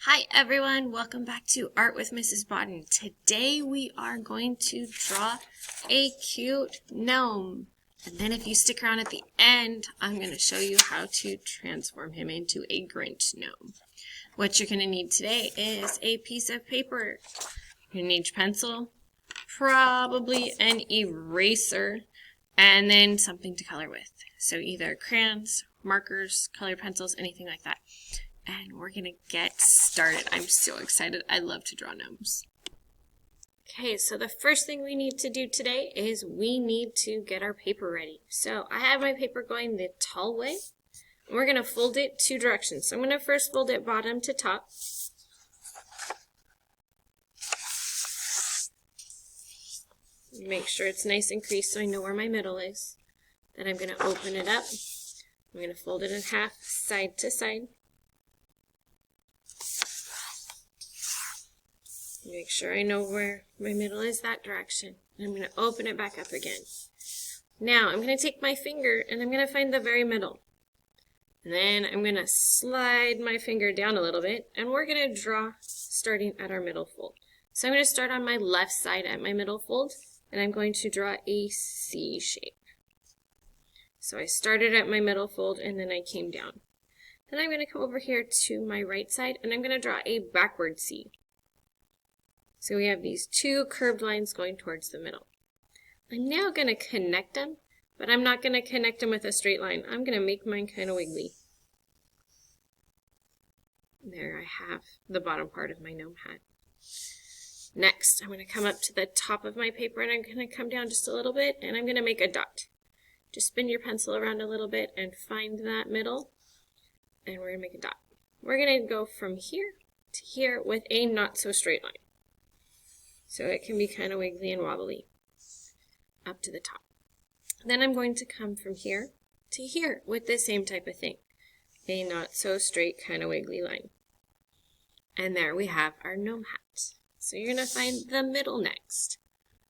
Hi everyone, welcome back to Art with Mrs. Bodden. Today we are going to draw a cute gnome. And then if you stick around at the end, I'm going to show you how to transform him into a Grinch gnome. What you're going to need today is a piece of paper. You're going to need your pencil, probably an eraser, and then something to color with. So either crayons, markers, colored pencils, anything like that. And we're going to get started. I'm so excited. I love to draw gnomes. Okay, so the first thing we need to do today is we need to get our paper ready. So I have my paper going the tall way. And we're going to fold it two directions. So I'm going to first fold it bottom to top. Make sure it's nice and creased so I know where my middle is. Then I'm going to open it up. I'm going to fold it in half, side to side. Make sure I know where my middle is, that direction. And I'm going to open it back up again. Now I'm going to take my finger and I'm going to find the very middle. And then I'm going to slide my finger down a little bit and we're going to draw starting at our middle fold. So I'm going to start on my left side at my middle fold and I'm going to draw a C shape. So I started at my middle fold and then I came down. Then I'm going to come over here to my right side and I'm going to draw a backward C. So we have these two curved lines going towards the middle. I'm now going to connect them, but I'm not going to connect them with a straight line. I'm going to make mine kind of wiggly. There I have the bottom part of my gnome hat. Next, I'm going to come up to the top of my paper and I'm going to come down just a little bit and I'm going to make a dot. Just spin your pencil around a little bit and find that middle and we're going to make a dot. We're going to go from here to here with a not so straight line. So it can be kind of wiggly and wobbly up to the top. Then I'm going to come from here to here with the same type of thing. A not so straight kind of wiggly line. And there we have our gnome hat. So you're going to find the middle next.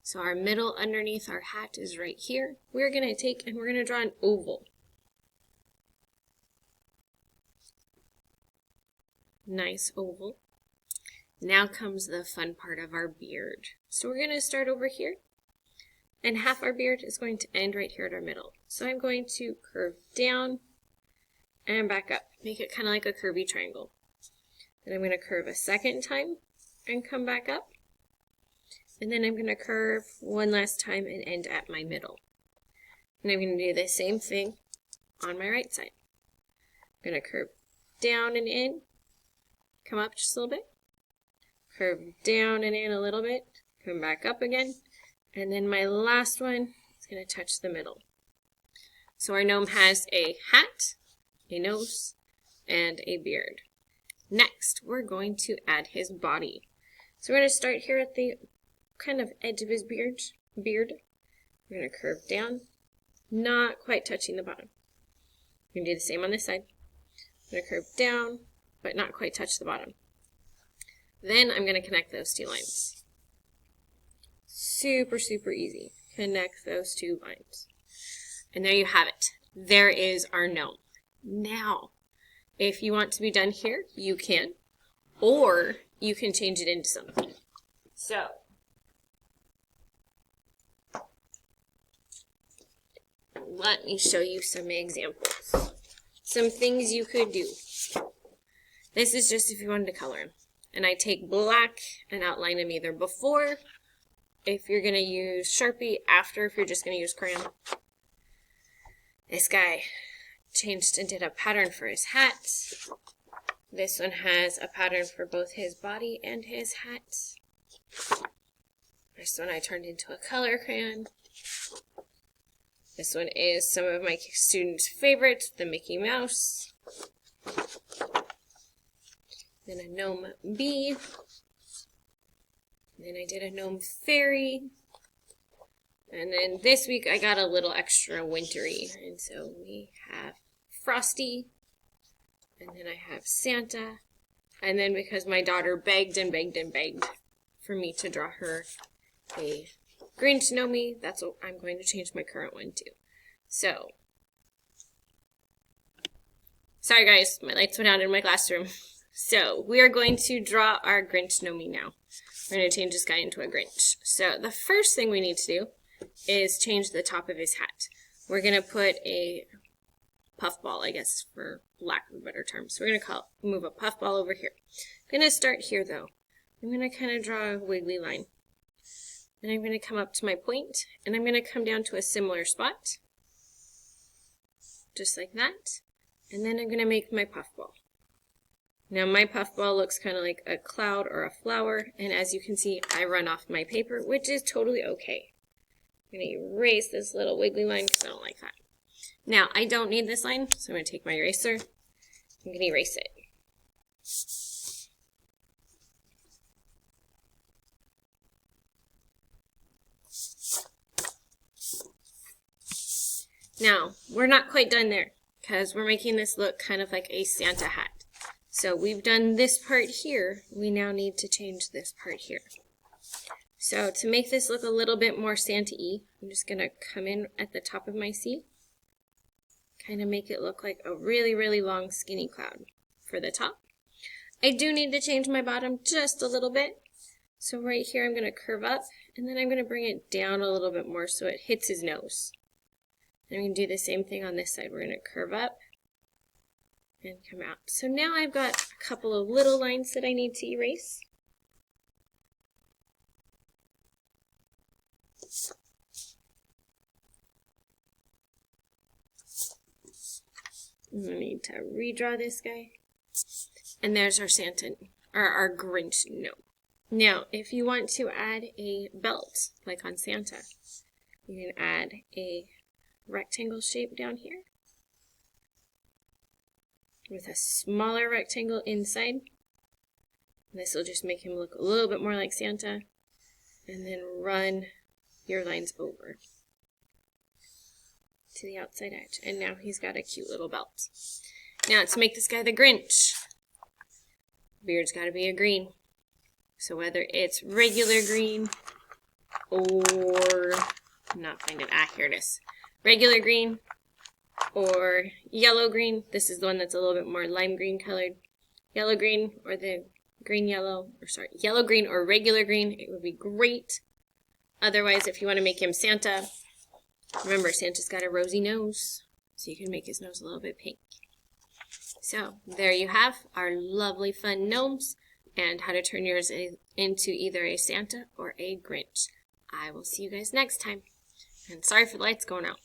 So our middle underneath our hat is right here. We're going to take and we're going to draw an oval. Nice oval. Now comes the fun part of our beard. So we're going to start over here, and half our beard is going to end right here at our middle. So I'm going to curve down and back up, make it kind of like a curvy triangle. Then I'm going to curve a second time and come back up, and then I'm going to curve one last time and end at my middle. And I'm going to do the same thing on my right side. I'm going to curve down and in, come up just a little bit, curve down and in a little bit, come back up again, and then my last one is going to touch the middle. So our gnome has a hat, a nose, and a beard. Next, we're going to add his body. So we're going to start here at the kind of edge of his beard. We're going to curve down, not quite touching the bottom. We're going to do the same on this side. I'm going to curve down, but not quite touch the bottom. Then I'm going to connect those two lines. Super, super easy. Connect those two lines. And there you have it. There is our gnome. Now, if you want to be done here, you can. Or you can change it into something. So, let me show you some examples. Some things you could do. This is just if you wanted to color him. And I take black and outline them either before, if you're going to use Sharpie, after if you're just going to use crayon. This guy changed and did a pattern for his hat. This one has a pattern for both his body and his hat. This one I turned into a color crayon. This one is some of my students' favorites, the Mickey Mouse. Then a gnome bee. Then I did a gnome fairy. And then this week I got a little extra wintry. And so we have Frosty. And then I have Santa. And then because my daughter begged and begged and begged for me to draw her a Grinch Gnome, that's what I'm going to change my current one to. So, sorry guys, my lights went out in my classroom. So we are going to draw our Grinch Gnome now. We're going to change this guy into a Grinch. So the first thing we need to do is change the top of his hat. We're going to put a puffball, I guess, for lack of a better term. So we're going to move a puffball over here. I'm going to start here, though. I'm going to kind of draw a wiggly line. And I'm going to come up to my point, and I'm going to come down to a similar spot. Just like that. And then I'm going to make my puffball. Now my puffball looks kind of like a cloud or a flower, and as you can see, I run off my paper, which is totally okay. I'm going to erase this little wiggly line because I don't like that. Now, I don't need this line, so I'm going to take my eraser. I'm going to erase it. Now, we're not quite done there because we're making this look kind of like a Santa hat. So we've done this part here, we now need to change this part here. So to make this look a little bit more Santa-y, I'm just going to come in at the top of my C, kind of make it look like a really, really long skinny cloud for the top. I do need to change my bottom just a little bit. So right here I'm going to curve up, and then I'm going to bring it down a little bit more so it hits his nose. And I'm going to do the same thing on this side. We're going to curve up and come out. So now I've got a couple of little lines that I need to erase. I'm going to need to redraw this guy. And there's our Santa, or our Grinch Gnome. Now, if you want to add a belt, like on Santa, you can add a rectangle shape down here with a smaller rectangle inside. This will just make him look a little bit more like Santa, and then run your lines over to the outside edge. And now he's got a cute little belt. Now to make this guy the Grinch, beard's got to be a green. So whether it's regular green or, I'm not finding, here it is. Regular green or yellow green. This is the one that's a little bit more lime green colored. Yellow green or the green yellow, or sorry, yellow green or regular green, it would be great. Otherwise, if you want to make him Santa, remember Santa's got a rosy nose, so you can make his nose a little bit pink. So there you have our lovely fun gnomes and how to turn yours into either a Santa or a Grinch. I will see you guys next time. And sorry for the lights going out.